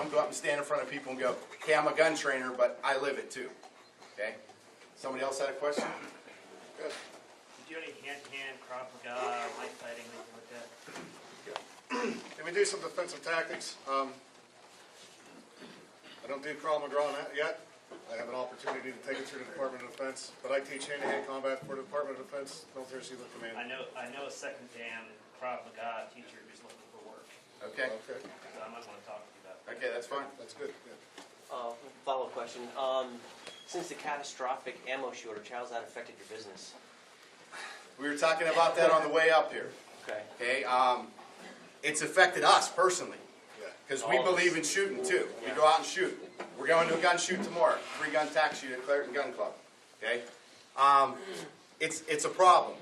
Don't go up and stand in front of people and go, "Okay, I'm a gun trainer, but I live it too." Okay. Somebody else had a question? Good. Do you do any hand-to-hand, Krav Maga, light fighting, anything like that? And we do some defensive tactics. I don't do Krav Maga on that yet. I have an opportunity to take it through the Department of Defense, but I teach hand-to-hand combat for the Department of Defense, Military SEAL Command. I know a second Dan Krav Maga teacher who's looking for work. Okay. Okay. So I might want to talk to you about that. Okay, that's fine. That's good. Yeah. Follow-up question. Since the catastrophic ammo shortage, how's that affected your business? We were talking about that on the way up here. Okay. Okay. It's affected us personally. Because we believe in shooting too. We go out and shoot. We're going to a gun shoot tomorrow. 3-gun tack shoot at Clareton Gun Club. Okay? It's a problem.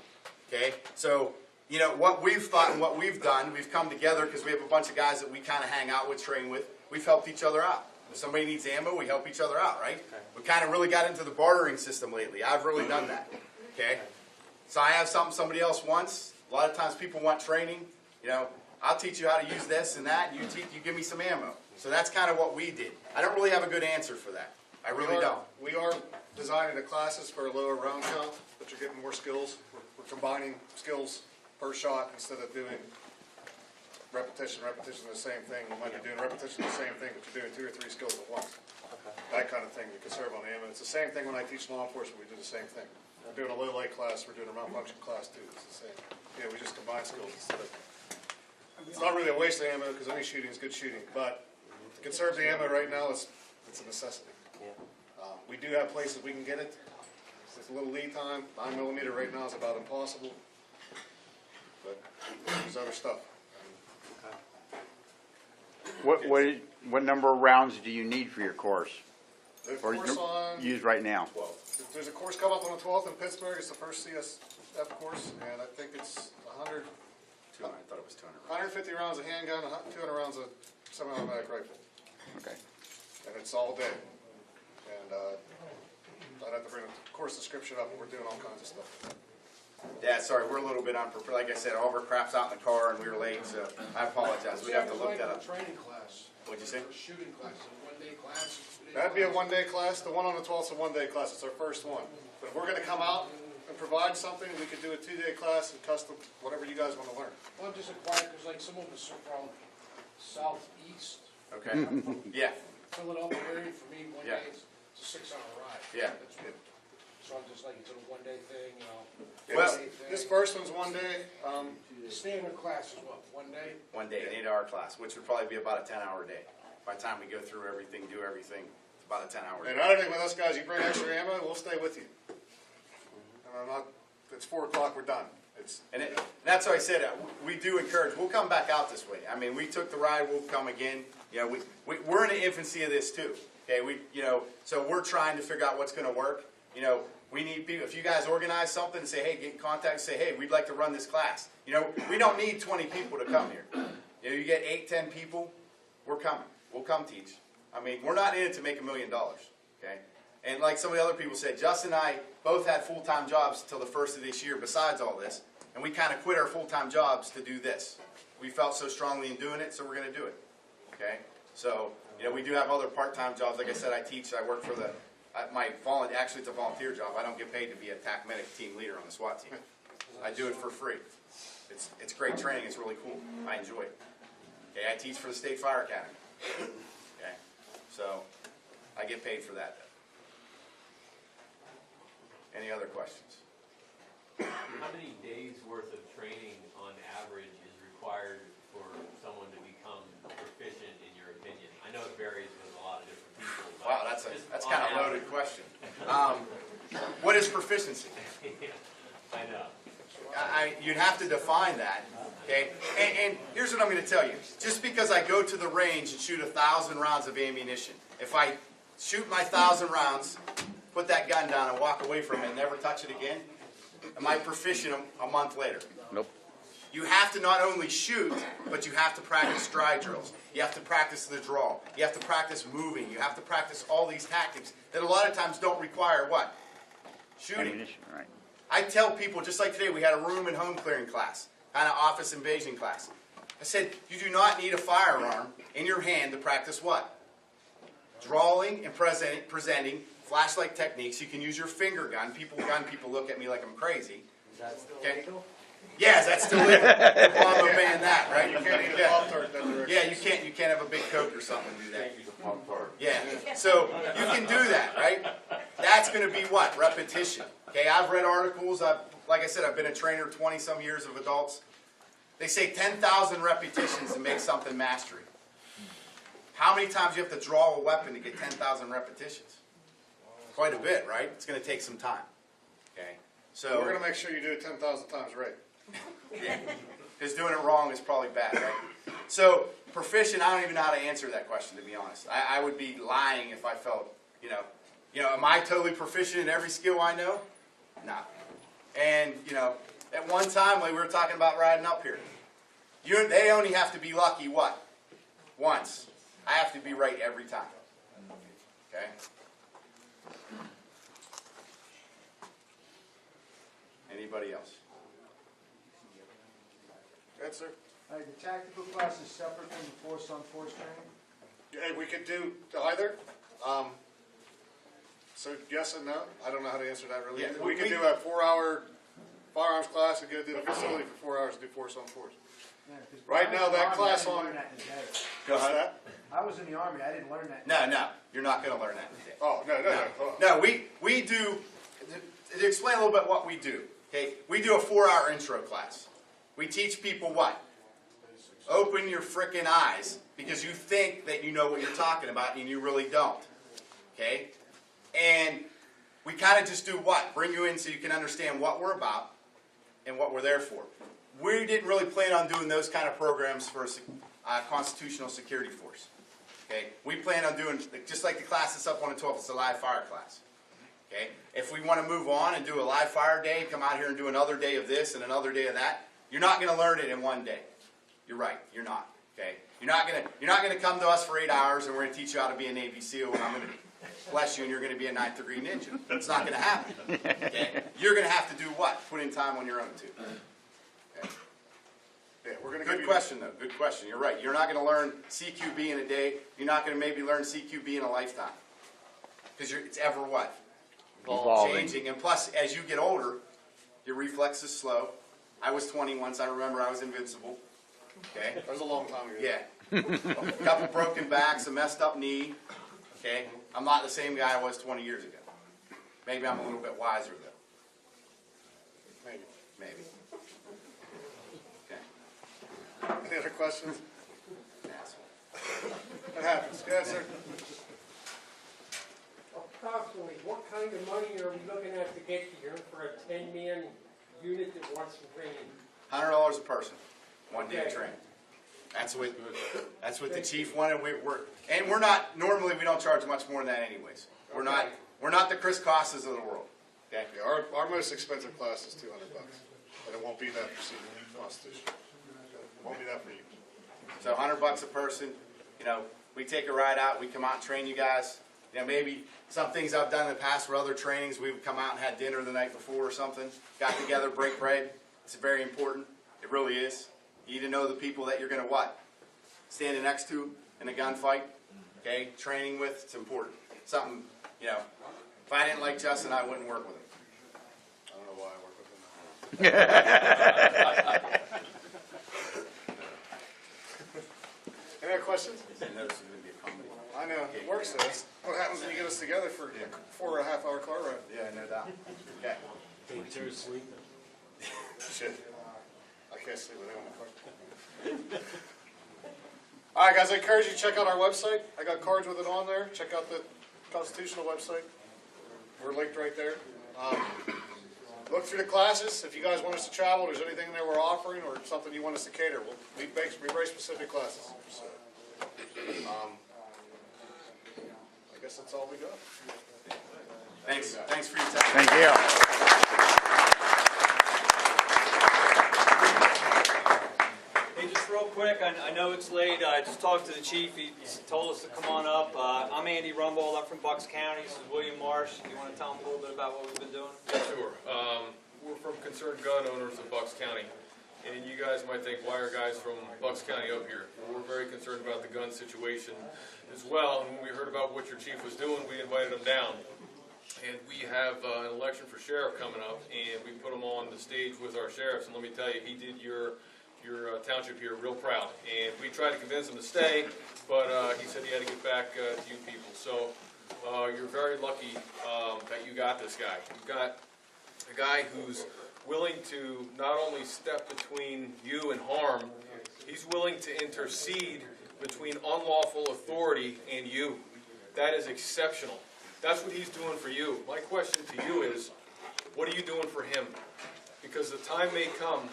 Okay? So, you know, what we've thought and what we've done, we've come together because we have a bunch of guys that we kind of hang out with, train with. We've helped each other out. If somebody needs ammo, we help each other out, right? Okay. We kind of really got into the bartering system lately. I've really done that. Okay? So I have something somebody else wants. A lot of times people want training. You know, I'll teach you how to use this and that, and you give me some ammo. So that's kind of what we did. I don't really have a good answer for that. I really don't. We are designing the classes for a lower round count, but you're getting more skills. We're combining skills per shot instead of doing repetition of the same thing. You might be doing repetition of the same thing, but you're doing 2 or 3 skills at once. Okay. That kind of thing you can serve on ammo. It's the same thing when I teach law enforcement. We do the same thing. We're doing a low light class. We're doing a malfunction class too. It's the same. Yeah, we just combine skills instead of. It's not really a waste of ammo because any shooting is good shooting, but to conserve the ammo right now, it's a necessity. Yeah. We do have places we can get it. It's a little lead time. 9mm right now is about impossible, but there's other stuff. What number of rounds do you need for your course? The Or course on use right now? 12. There's a course coming up on the 12th in Pittsburgh. It's the first CSF course, and I think it's 100. 200. I thought it was 200. 150 rounds of handgun, 200 rounds of semi-automatic rifle. Okay. And it's all day. And I'd have to bring the course description up, but we're doing all kinds of stuff. Yeah, sorry, we're a little bit unprepared. Like I said, all of our crap's out in the car and we were late, so I apologize. We'd have to look that up. Training class. What'd you say? Shooting class, a one-day class. That'd be a one-day class. The one on the 12th is a one-day class. It's our first one. But if we're going to come out and provide something, we could do a 2-day class and custom whatever you guys want to learn. Well, I'm just inquiring because like some of us are from southeast, Okay. Yeah. Philadelphia area. For me, one Yeah. day it's a 6-hour ride. Yeah. That's good. So I'm just like, it's a one-day thing, you know. Well, one-day thing. This first one's one day. The standard class is what, one day? 1 day, an 8-hour class, which would probably be about a 10-hour day. By the time we go through everything, do everything, it's about a 10-hour day. And another thing with us guys, you bring extra ammo, we'll stay with you. And it's 4 o'clock, we're done. And that's why I said we do encourage. We'll come back out this way. I mean, we took the ride. We'll come again. You know, we're in the infancy of this too. Okay, so we're trying to figure out what's going to work. You know, we need people. If you guys organize something and say, hey, get in contact and say, hey, we'd like to run this class. You know, we don't need 20 people to come here. You know, you get 8, 10 people, we're coming. We'll come teach. I mean, we're not in it to make $1 million. Okay. And like some of the other people said, Justin and I both had full-time jobs till the first of this year besides all this. And we kind of quit our full-time jobs to do this. We felt so strongly in doing it, so we're going to do it. Okay? So, you know, we do have other part-time jobs. Like I said, I teach. I work for actually it's a volunteer job. I don't get paid to be a TAC medic team leader on the SWAT team. I do it for free. It's great training. It's really cool. I enjoy it. Okay? I teach for the State Fire Academy. Okay? So, I get paid for that. Any other questions? How many days worth of training on average is required for someone to become proficient in your opinion? I know it varies with a lot of different people. But wow, that's kind of a loaded question. What is proficiency? I know. You'd have to define that. Okay? And here's what I'm going to tell you. Just because I go to the range and shoot 1,000 rounds of ammunition, if I shoot my 1,000 rounds, put that gun down and walk away from it and never touch it again, am I proficient a month later? Nope. You have to not only shoot, but you have to practice stride drills. You have to practice the draw. You have to practice moving. You have to practice all these tactics that a lot of times don't require what? Shooting. Ammunition, right. I tell people, just like today, we had a room and home clearing class, kind of office invasion class. I said, you do not need a firearm in your hand to practice what? Drawing and presenting flashlight techniques. You can use your finger gun. People look at me like I'm crazy. Is that still Okay. legal? Yes, that's still legal. Obama banned that, right? You can't eat a Pop-Tart that direction. Yeah, you can't have a big Coke or something and do that. Yeah, so you can do that, right? That's going to be what? Repetition. Okay, I've read articles. Like I said, I've been a trainer 20-some years of adults. They say 10,000 repetitions to make something mastery. How many times do you have to draw a weapon to get 10,000 repetitions? Quite a bit, right? It's going to take some time. Okay, so We're gonna make sure you do it 10,000 times right. because doing it wrong is probably bad, right? So proficient, I don't even know how to answer that question, to be honest. I would be lying if I felt, am I totally proficient in every skill I know? No. And, at one time, like we were talking about riding up here, they only have to be lucky, what? Once. I have to be right every time. Okay? Anybody else? Good, sir. The tactical class is separate from the force-on-force training? Yeah, we could do either. So yes and no. I don't know how to answer that really. Yeah, we could do a 4-hour firearms class and go to the facility for 4 hours and do force on force. Yeah, 'cause Right when I now, was in the that Army, class I didn't on- learn that in a day. What's that? I was in the Army, I didn't learn that. No, you're not going to learn that today. Oh, no. No, we do, to explain a little bit what we do, okay, we do a 4-hour intro class. We teach people what? Open your frickin' eyes, because you think that you know what you're talking about and you really don't, okay? And we kind of just do what? Bring you in so you can understand what we're about and what we're there for. We didn't really plan on doing those kind of programs for a constitutional security force. Okay, we plan on doing, just like the class that's up on the 12th, it's a live fire class. Okay, if we want to move on and do a live fire day, come out here and do another day of this and another day of that, you're not going to learn it in one day. You're right, you're not. Okay, you're not going to come to us for 8 hours and we're going to teach you how to be a Navy SEAL and I'm going to bless you and you're going to be a 9th degree ninja. It's not going to happen. Okay, you're going to have to do what? Put in time on your own too. Okay. Yeah, we're gonna give Good you. question, though. Good question. You're right. You're not going to learn CQB in a day. You're not going to maybe learn CQB in a lifetime. Because it's ever what? Evolving. Changing. And plus, as you get older, your reflexes slow. I was 20 once. I remember I was invincible. Okay? That was a long time ago. Yeah. A couple broken backs, a messed up knee. Okay? I'm not the same guy I was 20 years ago. Maybe I'm a little bit wiser, though. Maybe. Maybe. Any other questions? Asshole. That happens. Go ahead, sir. Approximately, what kind of money are we looking at to get here for a 10-man unit that wants some training? $100 a person, 1 day of Okay. training. That's what the chief wanted. We're not, normally we don't charge much more than that anyways. We're not the Chris Costas of the world. Okay? Yeah, our most expensive class is $200, and it won't be that for senior constitution. It won't be that for you. So $100 a person. We take a ride out. We come out and train you guys. Maybe some things I've done in the past for other trainings, we've come out and had dinner the night before or something. Got together, break bread. It's very important. It really is. You need to know the people that you're going to what? Standing next to in a gunfight. Okay? Training with. It's important. Something, if I didn't like Justin, I wouldn't work with him. I don't know why I work with them. Any other questions? I know this is going to be a comedy. I know, it works though. That's what happens when you get us together for a 4.5-hour car ride. Yeah, no doubt. Okay. Shit. I can't sleep with him in the car. All right, guys, I encourage you to check out our website. I got cards with it on there. Check out the Constitutional website. We're linked right there. Look through the classes. If you guys want us to travel, there's anything there we're offering or something you want us to cater, we very specific classes. So, I guess that's all we got. Thanks. Thanks for your time. Thank you. Hey, just real quick, I know it's late. I just talked to the chief. He told us to come on up. I'm Andy Rumbold. I'm from Bucks County. This is William Marsh. You want to tell him a little bit about what we've been doing? Yeah, sure. We're from Concerned Gun Owners of Bucks County. And you guys might think, why are guys from Bucks County up here? Well, we're very concerned about the gun situation as well. And when we heard about what your chief was doing, we invited him down. And we have an election for sheriff coming up, and we put him on the stage with our sheriffs. And let me tell you, he did your township here real proud. And we tried to convince him to stay, but he said he had to get back to you people. So you're very lucky that you got this guy. You've got a guy who's willing to not only step between you and harm, he's willing to intercede between unlawful authority and you. That is exceptional. That's what he's doing for you. My question to you is, what are you doing for him? Because the time may come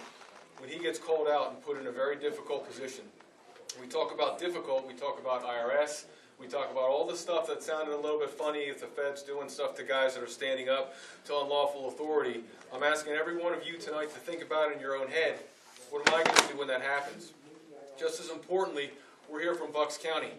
when he gets called out and put in a very difficult position. When we talk about difficult, we talk about IRS, we talk about all the stuff that sounded a little bit funny if the Fed's doing stuff to guys that are standing up to unlawful authority. I'm asking every one of you tonight to think about it in your own head. What am I going to do when that happens? Just as importantly, we're here from Bucks County,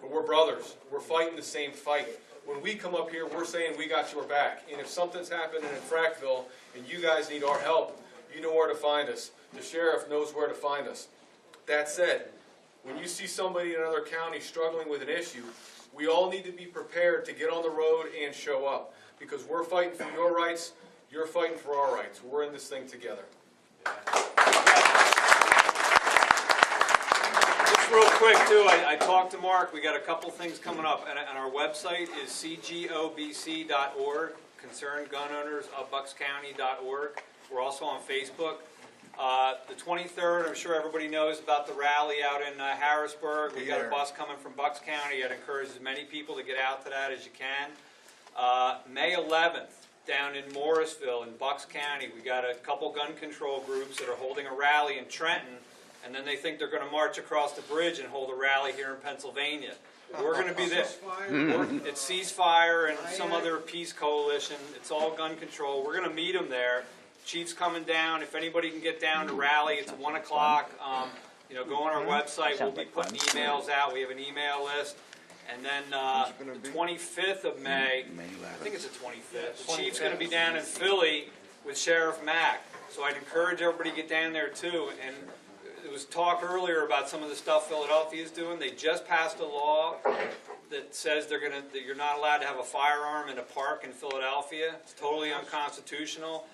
but we're brothers. We're fighting the same fight. When we come up here, we're saying we got your back. And if something's happening in Frackville and you guys need our help, you know where to find us. The sheriff knows where to find us. That said, when you see somebody in another county struggling with an issue, we all need to be prepared to get on the road and show up. Because we're fighting for your rights, you're fighting for our rights. We're in this thing together. Just real quick too, I talked to Mark, we got a couple things coming up, and our website is cgobc.org, Concerned Gun Owners of BucksCounty.org. We're also on Facebook. The 23rd, I'm sure everybody knows about the rally out in Harrisburg. We got a bus coming from Bucks County. I'd encourage as many people to get out to that as you can. May 11th, down in Morrisville in Bucks County, we got a couple gun control groups that are holding a rally in Trenton, and then they think they're going to march across the bridge and hold a rally here in Pennsylvania. We're going to be there. It's Ceasefire and some other peace coalition. It's all gun control. We're going to meet them there. Chief's coming down. If anybody can get down to rally, it's at 1 o'clock. Go on our website. We'll be putting emails out. We have an email list. And then the 25th of May, I think it's the 25th, the Chief's going to be down in Philly with Sheriff Mack. So I'd encourage everybody to get down there too. And there was talk earlier about some of the stuff Philadelphia is doing. They just passed a law that says that you're not allowed to have a firearm in a park in Philadelphia. It's totally unconstitutional.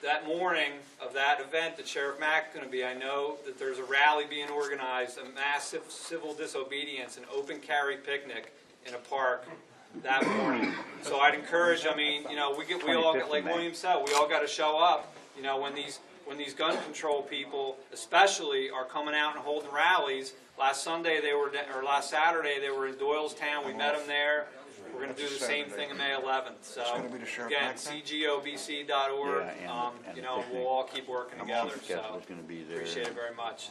That morning of that event that Sheriff Mack is going to be, I know that there's a rally being organized, a massive civil disobedience, an open carry picnic in a park that morning. So I'd encourage, we all, like William said, we all got to show up. When these gun control people, especially, are coming out and holding rallies. Last Saturday they were in Doylestown. We met them there. We're going to do the same thing on May 11th. So again, cgobc.org. We'll all keep working together. So appreciate it very much.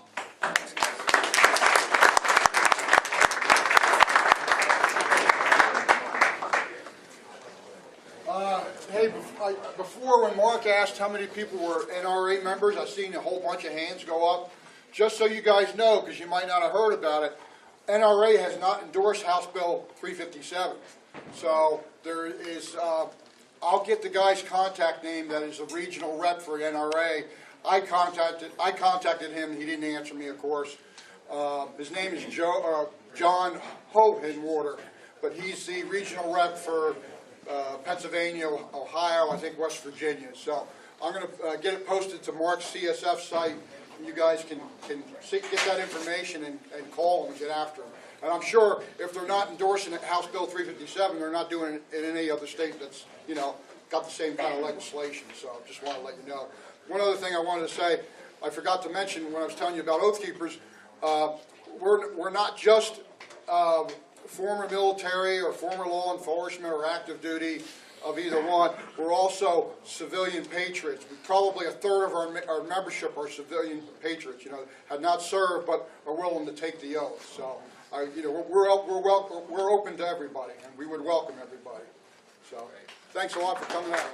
Hey, before when Mark asked how many people were NRA members, I've seen a whole bunch of hands go up. Just so you guys know, because you might not have heard about it, NRA has not endorsed House Bill 357. So there is, I'll get the guy's contact name that is a regional rep for NRA. I contacted him. He didn't answer me, of course. His name is John Hohenwater, but he's the regional rep for Pennsylvania, Ohio, I think West Virginia. So I'm going to get it posted to Mark's CSF site. You guys can get that information and call them and get after them. And I'm sure if they're not endorsing House Bill 357, they're not doing it in any other state that's, got the same kind of legislation. So I just want to let you know. One other thing I wanted to say, I forgot to mention when I was telling you about Oath Keepers, we're not just former military or former law enforcement or active duty of either one. We're also civilian patriots. Probably a third of our membership are civilian patriots. Have not served but are willing to take the oath. So, we're open to everybody, and we would welcome everybody. So, thanks a lot for coming out.